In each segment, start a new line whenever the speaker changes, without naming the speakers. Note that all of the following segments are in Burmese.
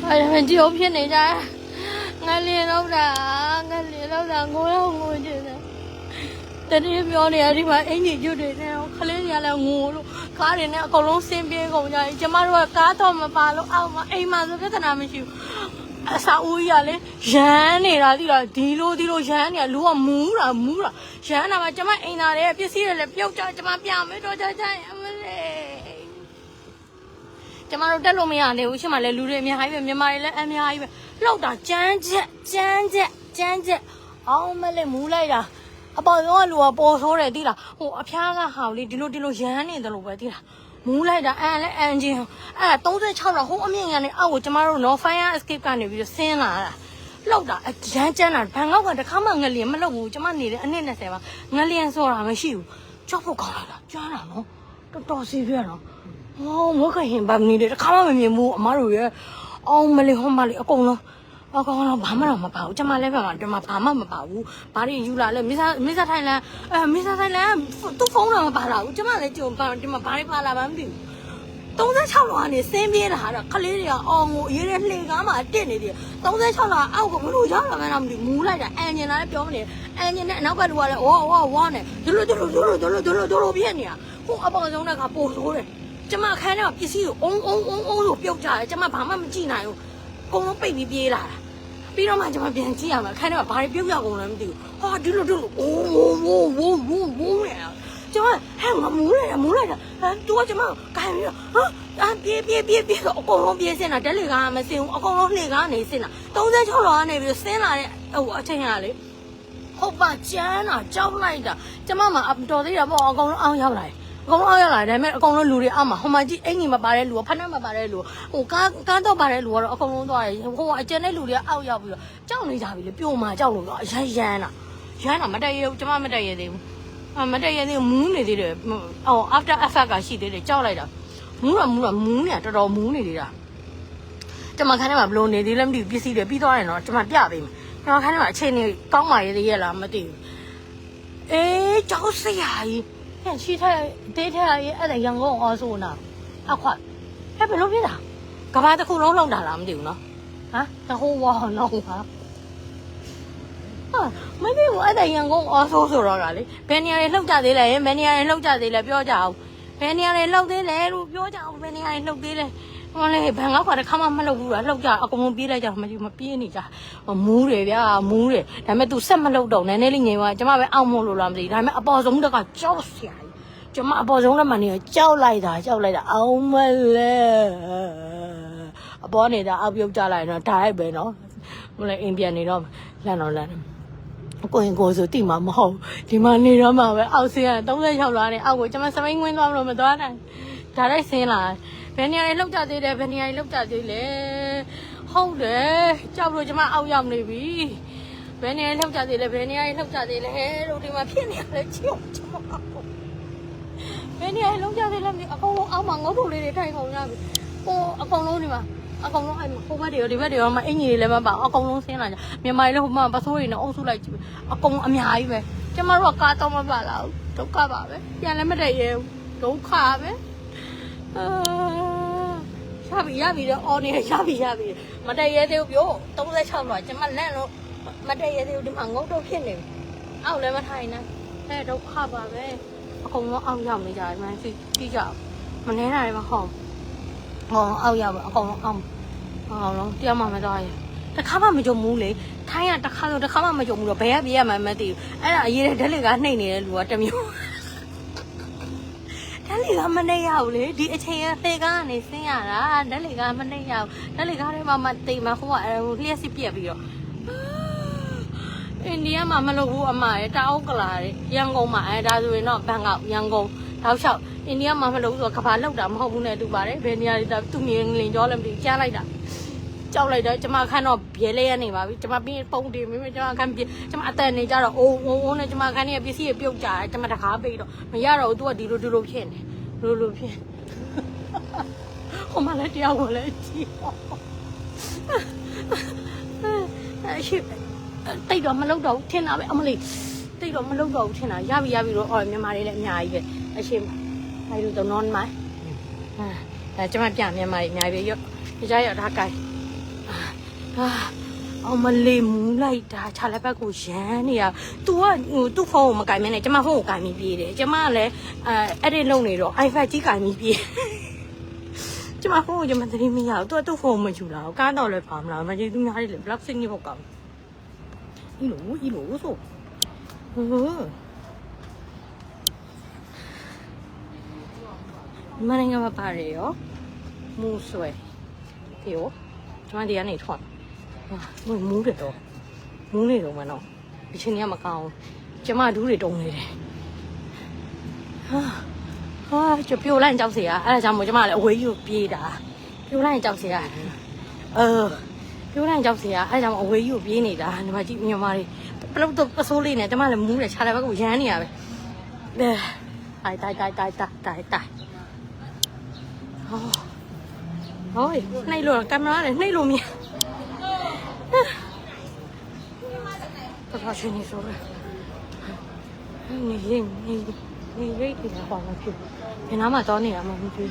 အဲ့ဒါကြည့်အောင်ဖြစ်နေကြငါလင်းတော့တာငိုတော့ငိုချင်တယ်တတိယပြောနေရဒီမှာအင်ကြီးကျွတ်တွေနဲ့ခလေးတွေကလည်းငိုလို့ကားတွေနဲ့အကုန်လုံးဆင်းပြေးကုန်ကြပြီကျမတို့ကကားတော့မပါလို့အောက်မှာအိမ်မှာဆိုပြဿနာမရှိဘူးအစာဦးကြီးကလေရမ်းနေတာသိလားဒီလိုရမ်းနေတာလူကမူးတာရမ်းတာမှကျမအိမ်သားတွေပစ္စည်းတွေလည်းပြုတ်ကြကျမပြမယ်တော့ကြအမလေးကျမတို့တက်လို့မရနေဘူးရှင်းမလဲလူတွေအများကြီးပဲမြန်မာတွေလည်းအများကြီးပဲလောက်တာကြမ်းချက်အောင်မလေးမူးလိုက်တာအပေါ်ဆုံးကလူကပေါ်ဆိုးတယ်သိလားဟိုအဖျားကဟောင်လေးဒီလိုရမ်းနေတယ်လို့ပဲသိလားမူးလိုက်တာအန်ဂျင်အဲ့36လောက်ဟိုအမြင့်ကနေအောက်ကိုကျမတို့နော် fire escape ကနေပြီးတော့ဆင်းလာတာလောက်တာအရမ်းကျန်းတာဘန်ကောက်ကတခါမှငလျင်မလုပ်ဘူးကျမနေတဲ့အနည်း20ပါငလျင်ဆိုတာမရှိဘူးကြောက်ဖို့ကောင်းလာတာကျန်းတာနော်တော်စီပြရတော့ဟောမခရင်ဗမ်းနေတယ်တခါမှမမြင်ဘူးအမတို့ရဲ့အောင်မလေးဟောမလေးအကုန်လုံးဘာမှတော့မပါဘူးကျမလည်းပြန်မှာဒီမှာဘာမှမပါဘူးဘာတွေယူလာလဲမစ္စထိုင်လန်သူ့ဖုန်းတော့မပါလာဘူးကျမလည်းကြုံပါဒီမှာဘာတွေပါလာမှမသိဘူး36လောက်ကနေဆင်းပြေးလာတာခလေးတွေကအောင်ကိုရေးတဲ့လှေကားမှာတက်နေတယ်36လောက်အောက်ကဘလို့ရောက်လာမှန်းတော့မသိဘူးမူးလိုက်တာအန်ဂျင်လာလည်းပြောမနေအန်ဂျင်နဲ့အနောက်ကလူကလည်းဝါနဲ့ဒလိုပြည့်နေတာဟိုအပေါ်ဆုံးကပို့ဆိုးတယ်ကျမခန်းထဲကပစ္စည်းကိုအုံလို့ပြုတ်ကြတယ်ကျမဘာမှမကြည့်နိုင်ဘူးအကုန်လုံးပိတ်ပြီးပြေးလာတာပြီးတော့မှကျွန်မပြန်ကြည့်ရမှာခန်းထဲမှာဘာတွေပြုတ်ရကုန်လဲမသိဘူးဟာဒီလိုအိုးနေကျွန်မဟဲ့ငါမူးလိုက်တာတူကကျွန်မကိုင်ပြီးတော့ပြေးတော့အကုန်လုံးပြေးစင်းတာတက်လေကားမစင်းဘူးအကုန်လုံးလှေကားနေစင်းတာ36လောက်ကနေပြီးဆင်းလာတဲ့ဟိုအချိန်ကလေဟုတ်ပါကျန်းတာကြောက်လိုက်တာကျွန်မမှတော်သေးတာပေါ့အကုန်လုံးအောင်ရောက်လာတယ်အကုန်လုံးရောက်လာတယ်ဒါပေမဲ့အကုန်လုံးလူတွေအောက်မှာဟိုမှာကြည့်အင်ကြီးမပါတဲ့လူကဖက်နှက်မပါတဲ့လူဟိုကားတော့ပါတဲ့လူကတော့အကုန်လုံးသွားတယ်ဟိုအကျန်တဲ့လူတွေကအောက်ရောက်ပြီးတော့ကြောက်နေကြပြီလေပြိုမှာကြောက်လို့တော့ရမ်းတာမတက်ရဘူးကျမမတက်ရသေးဘူးမတက်ရသေးဘူးမူးနေသေးတယ်ဟို after effect ကရှိသေးတယ်ကြောက်လိုက်တာမူးနေတာတော်တော်မူးနေသေးတာကျမခန်းထဲမှာဘလို့နေသေးလဲမသိဘူးပစ္စည်းတွေပြီးသွားတယ်နော်ကျမပြပေးမယ်ကျမခန်းထဲမှာအချိန်ကြီးကောင်းပါရဲ့သေးရဲ့လားမသိဘူးအေးကြောက်စရာကြီးရှိ太对太也爱在阳光熬熟呢，快，还不弄别的，干嘛这口弄大了没得呢？这好哇弄啊！没得我爱在阳光熬熟了嘞，别年的老家的嘞，别年的老家的嘞，不要叫，别年的老的嘞，不要叫，别年的老的嘞。我嘞，朋友话的看嘛没老古了，老家阿公别来叫，没别你家，母的呀母的，咱们都什么老道呢？那里人话，怎么会熬木路了没得？咱们阿包中这个叫啥？ကျမအပေါ်ဆုံးလည်းမနေကြောက်လိုက်တာအောင်မလဲအပေါ်နေတာအပြုတ်ကြလိုက်တော့ဒါရိုက်ပဲနော်မလဲအိမ်ပြန်နေတော့လန့်ကိုဆိုတိမှာမဟုတ်ဒီမှာနေတော့မှပဲအောက်ဆင်းရ36လောက်နဲ့အောက်ကိုကျမစပိန်ဝင်သွားမလို့မသွားနိုင်ဒါရိုက်ဆင်းလာဘယ်နေရာတွေလောက်ကြသေးတယ်ဟုတ်တယ်ကြောက်လို့ကျမအောက်ရောက်နေပြီဘယ်နေရာလောက်ကြသေးလဲလို့ဒီမှာဖြစ်နေရတယ်ချောကျမဘယ်နေရာလုံးကြသေးလဲအကုန်လုံးအောက်မှာငုတ်ထုတ်လေးတွေထိုင်ကုန်ကြပြီဟိုအကုန်လုံးဒီမှာအကုန်လုံးအဲ့ဟိုဘက်တွေရောဒီဘက်တွေရောမအင်ကြီးတွေလည်းမပါအကုန်လုံးဆင်းလာကြမြန်မာတွေလည်းဟိုမှာပစိုးတွေနဲ့အုပ်စုလိုက်ကြည့်အကုန်အများကြီးပဲကျမတို့ကကားတော့မပါလာဘူးဒုက္ခပါပဲပြန်လည်းမတည့်ရဲဘူးဒုက္ခပဲရပြီတော့အော်နေရပြီမတည့်ရဲသေးဘူးပြော36လောက်ကျမလန့်လို့မတည့်ရဲသေးဘူးဒီမှာငုတ်တော့ဖြစ်နေပြီအောက်လည်းမထိုင်နဲ့အဲဒုက္ခပါပဲအကုန်လုံးအောက်ရောက်နေကြတယ်မှန်းကြည့်ကြမနေနိုင်ပါဟောအောက်ရောက်အကုန်လုံးလုံးတရားမှမသွားရတခါမှမကြုံဘူးလေထိုင်းကတခါမှမကြုံဘူးတော့ဘယ်ကပြေးရမှမသိဘူးအဲ့ဒါအရေးတဲ့ဓာတ်လေကနှိမ့်နေတဲ့လူကတမျိုးဓာတ်လေကမနှိမ့်ရဘူးလေဒီအချိန်ကသေကားကနေဆင်းရတာဓာတ်လေကမနှိမ့်ရဘူးဓာတ်လေကားထဲမှာမတိမ်မှာဟိုကလျှက်စီပြက်ပြီးတော့အိန္ဒိယမှာမလုပ်ဘူးအမရဲ့တာအုတ်ကလာတွေရန်ကုန်မှာဒါဆိုရင်တော့ဘန်ကောက်ရန်ကုန်တောက်လျှောက်အိန္ဒိယမှာမလုပ်ဘူးဆိုတော့ကဘာလောက်တာမဟုတ်ဘူးနဲ့တူပါတယ်ဘယ်နေရာတွေသူမြင်လင်ကြောလည်းမသိကြားလိုက်တာကြောက်လိုက်တော့ကျမခန်းတော့ဘဲလဲရနေပါပြီကျမပြီးပုံတင်မိမကျမခန်းကျမအတန်နေကြတော့အိုးနဲ့ကျမခန်းရဲ့ပစ္စည်းတွေပြုတ်ကြတယ်ကျမတကားပိတ်တော့မရတော့ဘူးသူကဒီလိုဖြစ်နေလိုဖြစ်ဟိုမှာလည်းတရားဝင်လည်းကြည့်ရှိတိတ်တော့မလုပ်တော့ဘူးထင်တာပဲအမလေးတိတ်တော့မလုပ်တော့ဘူးထင်တာရပြီတော့အော်မြန်မာတွေလည်းအများကြီးပဲအရှင်အဲ့လိုတော့ non မိုင်းကျမပြန်မြန်မာတွေအများကြီးပဲရောကြားရတာကိုင် အောင်မလေးမူးလိုက်တာခြာလက်ဘက်ကိုရမ်းနေရ तू ကသူ့ဖုန်းကိုမကင်မနဲ့ကျမဖုန်းကိုကင်ပြီးပြေးတယ်ကျမကလည်းအဲ့ဒီလုံနေတော့ iPad ကြီးကင်ပြီးပြေးကျမဖုန်းကိုကျမသတိမရဘူး तू သူ့ဖုန်းမယူလာဘူးကားတော့လည်းပါမလားမကြီးသူများလေး block စင်းနေပေါ့ကောင်အီလိုဆိုမင်းငါမပါတယ်ရောမူးဆွဲဒီရောကျမဒီကနေထွက်မူးတယ်တော့မူးနေတော့မနော်ဒီချင်းကမကောင်းကျမဒူးတွေတုံးနေတယ်ဟာကျပြိုလိုက်ကြောက်เสียအဲ့ဒါကြောင့်မို့ကျမလည်းအဝေးကြီးကိုပြေးတာပြိုလိုက်ကြောက်เสียပြိုလိုက်ကြောက်เสียအဲ့ဒါကြောင့်အဝေးကြီးကိုပြေးနေတာဒီမှာကြည့်မြန်မာတွေပလုတ်တော့ပစိုးလေးနဲ့ကျမလည်းမူးတယ်ခြားတဲ့ဘက်ကိုရမ်းနေရပဲတိုင်ဟောနှိပ်လို့ကင်မရာနဲ့နှိပ်လို့မြင်တော်ရှင်နေဆိုရနေရိတ်ဒီမှာပါမဖြစ်ဘယ်နာမှတော့နေရမှာမဖြစ်ဟု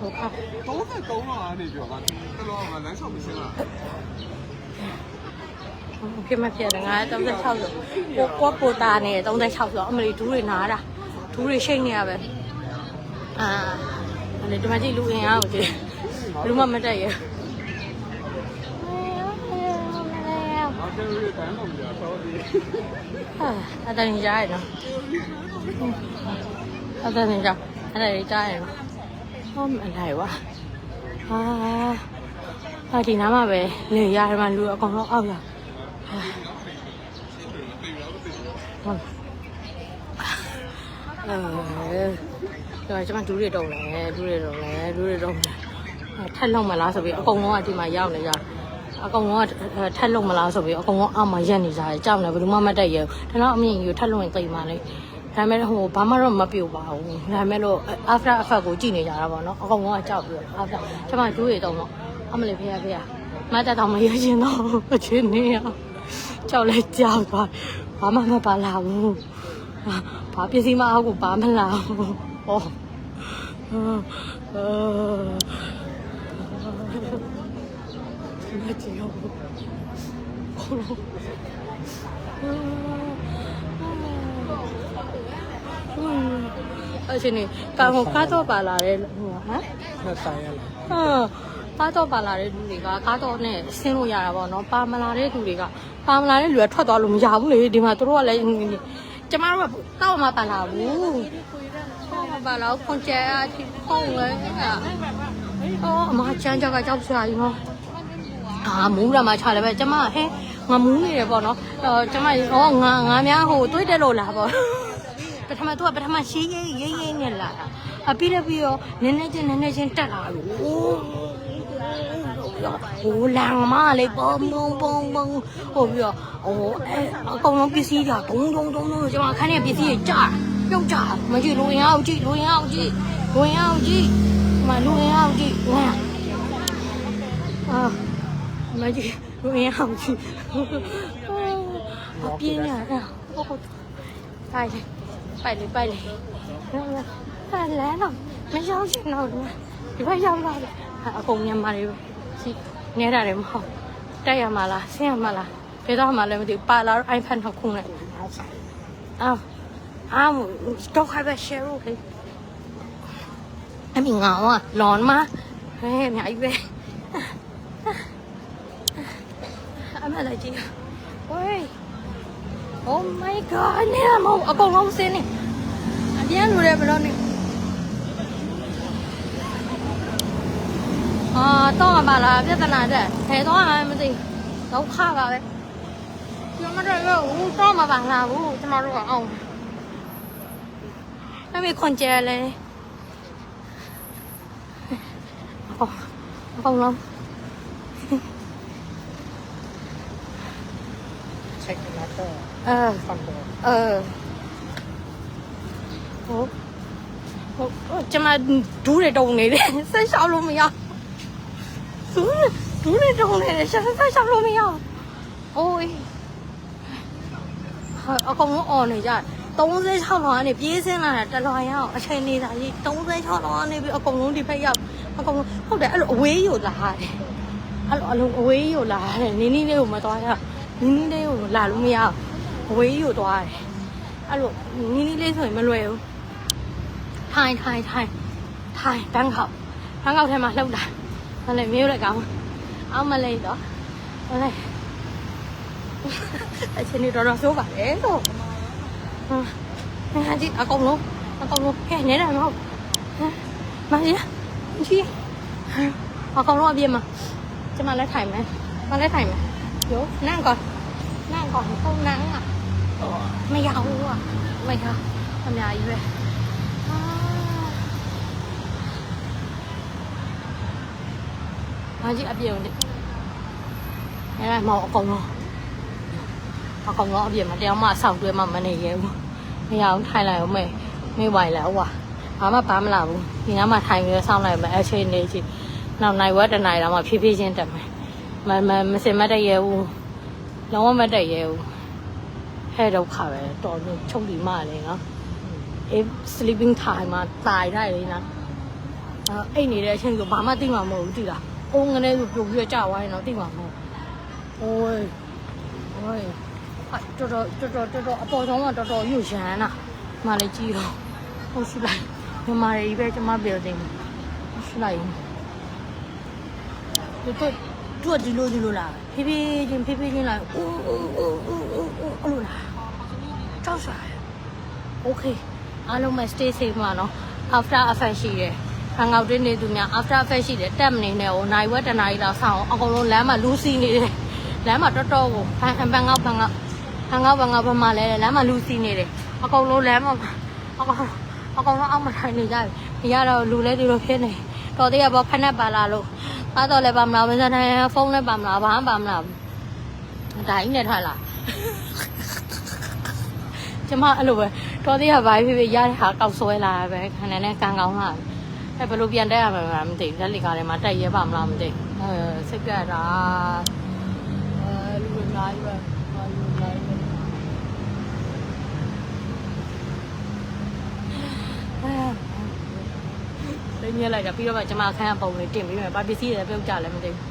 တ်ကဲ့
33လောက်အနေပြောတာတော်တော်လမ်းလျှောက်မစင်းလား
ဖြစ်မဖြစ်တယ်ငါ36ဆိုကိုပိုတာနေ36ဆိုအမလီဒူးတွေနားတာဒူးတွေရှိတ်နေရပဲအဲ့ဒီမှာကြည့်လူအင်အားကိုကြည့်လူမမတက်ရအတန်ကြီးကြားရနော်အတန်ကြီးကြားရနော်ဟောမလိုက်ပါဒီနားမှာပဲလေရတယ်မှာလူအကောင်လုံးအောက်ရကျမဒူးတွေတုံးတယ်ထက်လုံးမလားဆိုပြီးအကုန်လုံးကဒီမှာရောက်နေကြအကောင်ကထက်လုံးမလားဆိုပြီးအကောင်ကအောက်မှာရက်နေကြတယ်ကြောက်နေဘယ်သူမှမတက်ရဘူးဒါတော့အမြင်ယူထက်လုံးရင်သိမ်းပါလေဒါပေမဲ့ဟိုဘာမှတော့မပြိုပါဘူးဒါပေမဲ့လို့ after effect ကိုကြည့်နေကြတာပေါ့နော်အကောင်ကကြောက်ပြီးတော့ after ကျမဒူးတွေတုံးတော့အမလေးဖေးမတက်တော့မရချင်တော့အချင်းနေရကြောက်လဲကြောက်သွားဘာမှမပါလာဘူးဘာပစ္စည်းမအောက်ကိုပါမလာဘူးဟောမကြည့်ဘူးအချင်းနေကားတော့ပါလာတယ်ဟိုဟမ်
နဲ့ဆိုင်ရ
ကား
လား
တော့ပါလာတဲ့လူတွေကကားတော့နဲ့ဆင်းလို့ရတာပေါ့နော်ပါမလာတဲ့လူတွေကပါမလာတဲ့လူကထွက်သွားလို့မရဘူးလေဒီမှာတို့ကလည်းကျမတို့ကတော့မပါလာဘူးပါလာခွန်ကျဲအထိဖုန်းလဲအမချမ်းကြောက်ကကြောက်စရာကြီးနော်မူးရမှာချလည်းပဲကျမဟဲငါမူးနေတယ်ပေါ့နော်ကျမငါများဟိုတွေးတယ်လို့လားပေါ့ပထမရှေးရေးနဲ့လာတာပြီးတော့နည်းနည်းချင်းတက်လာလို့ဟိုလမ်းမလေးပုံဟိုပြီးတော့အကုန်လုံးပစ္စည်းကဒုံကျမခန်းထဲပစ္စည်းကြီးကြာပြုတ်ကြမကြည့်လူရင်အောင်ကြည့်မလူရင်အောင်ကြည့်ဝမ်းမကြည့်လူရင်အောင်ကြည့်ပြင်းနေတာဟုတ်ပိုက်လေလမ်းတော့မရောက်ချင်တော့ဘူးဒီဘက်ရောက်လာတယ်အကုန်မြန်မာတွေပဲစီနေတာတယ်မဟုတ်တက်ရမှာလားဆင်းရမှာလားဘယ်တော့မှလည်းမသိပါလာတော့ iPad နှစ်ခုနဲ့တော့ခိုင်ပဲ share လို့လေအမေငါကလွန်မှာဟဲ့အများကြီးပဲအမလိုက်ကြည့်ဝေး Oh my god နေမအကုန်လုံးစင်းနေအပြန်လူတွေဘယ်လိုနေတော့ပါလားပြဿနာတဲ့ဖယ်တော့မှမသိဒုက္ခပါပဲကျမတို့တော့မပါလာဘူးကျမတို့ကအောင်အမေခွန်ကျဲလေအကုန်လုံး
check the matter
ဟုတ်ကျမဒူးတွေတုံနေတယ်ဆက်ရှောက်လို့မရဒူးတွေတုံနေတယ်ဆက်ရှောက်လို့မရအိုးအကောင်လုံးអော်နေကြ 36လောကနေပြေးစင်းလာတာတလွာရအောင်အချိန်နေတာကြီး36လောကနေပြီးအကုန်လုံးဒီဖက်ရောက်အကုန်လုံးဟုတ်တယ်အဲ့လိုအဝေးယူလာတယ်အဲ့လိုအဝေးယူလာတယ်နင်းလေးကိုမသွားရနင်းလေးကိုလာလို့မရအဝေးယူသွားတယ်အဲ့လိုနင်းလေးဆိုရင်မလွယ်ဘူးထိုင်ဘန်းခေါက်ထဲမှာလှုပ်တာအဲ့လေမျိုးလိုက်ကောင်းအောင်မလေးတော့ဟုတ်လေအချင်းနေတော့ဆိုးပါလေတော့ဟာဒီအကောင်လုံးဟဲ့နေတယ်မဟုတ်မကြီးကြီးအကောင်လုံးအပြင်းမှာကျမလည်းထိုင်မယ်ရိုးนั่งก่อนเข้านั่งอ่ะไม่ยาวอ่ะไม่ค่ะทำยาอยู่เลยมาจีအပြင်းနဲ့အဲ့ဒါမောင်အကောင်လုံးအပြင်းမှာတရားမှဆောက်တွဲမှမနေရဲဘူးမရအောင်ထိုင်လိုက်အောင်မေဝိုင်လာဟွာဘာမှပါမလာဘူးဒီနားမှာထိုင်ပြီးဆောင်းလိုက်မယ်အချိန်နေချီနောက်နိုင်ဝက်တနိုင်တော့မှဖြည်းဖြည်းချင်းတက်မယ်မစင်မတည့်ရဲဘူးလုံးဝမတည့်ရဲဘူးဟဲ့တော့ခါပဲတော်လို့ချုပ်ဒီမလေနော်အေး sleeping time မှာတာရได้လေနော်အိတ်နေတဲ့အချိန်ကဘာမှသိမှာမဟုတ်ဘူးတိလားအုံးငနဲ့ဆိုပြုတ်ပြီးကြွားရင်တော့သိမှာမဟုတ်โอ้ยတော်တော်အပေါ်ဆုံးကတော်တော်ရွရမ်းတာမလေးကြည့်တော့ဟုတ်ရှိလိုက်မြန်မာတွေပဲကျမပြောတယ်ရှိလိုက်သူဒီလိုလာဖြည်းဖြည်းချင်းလာအိုးအဲ့လိုလာကြောက်စားโอเคအားလုံးမ stay safe မှာနော် after effect ရှိတယ်ဟန်ငေါက်တွင်းနေသူများ after effect ရှိတယ်တက်မနေနဲ့ဟိုနိုင်ဝက်တနားရီလောက်ဆောင်းအကုန်လုံးလမ်းမှာလူစီနေတယ်လမ်းမှာတော်ကိုဘန်ငေါက်ဘမှာလဲလမ်းမှာလူစီနေတယ်အကုန်လုံးလမ်းမှာအကုန်လုံးအောက်မှာထိုင်နေကြတယ်မရတော့လူလဲဒီလိုဖြစ်နေတော်သေးရပေါ့ဖက်နဲ့ပါလာလို့အားတော့လည်းပါမလားဝန်ဆိုင်ဖုန်းလည်းပါမလားဘာမှပါမလားဒါကြီးနဲ့ထားလာကျမအဲ့လိုပဲတော်သေးရဘာဖြစ်ဖြစ်ရတဲ့ဟာကောက်ဆွဲလာပဲခဏနဲ့ကန်ကောင်းလာအဲ့ဘယ်လိုပြန်တက်ရမှာမသိဘူးလက်လီကားထဲမှာတက်ရဲပါမလားမသိဘူးစိတ်ပြတ်တာလူတွေလာရွယ်ညက်လိုက်တာပြီးတော့မှကျမအခန်းကပုံလေးတင်ပြီးမယ်ဘာပစ္စည်းတွေပြုတ်ကြလဲမသိဘူး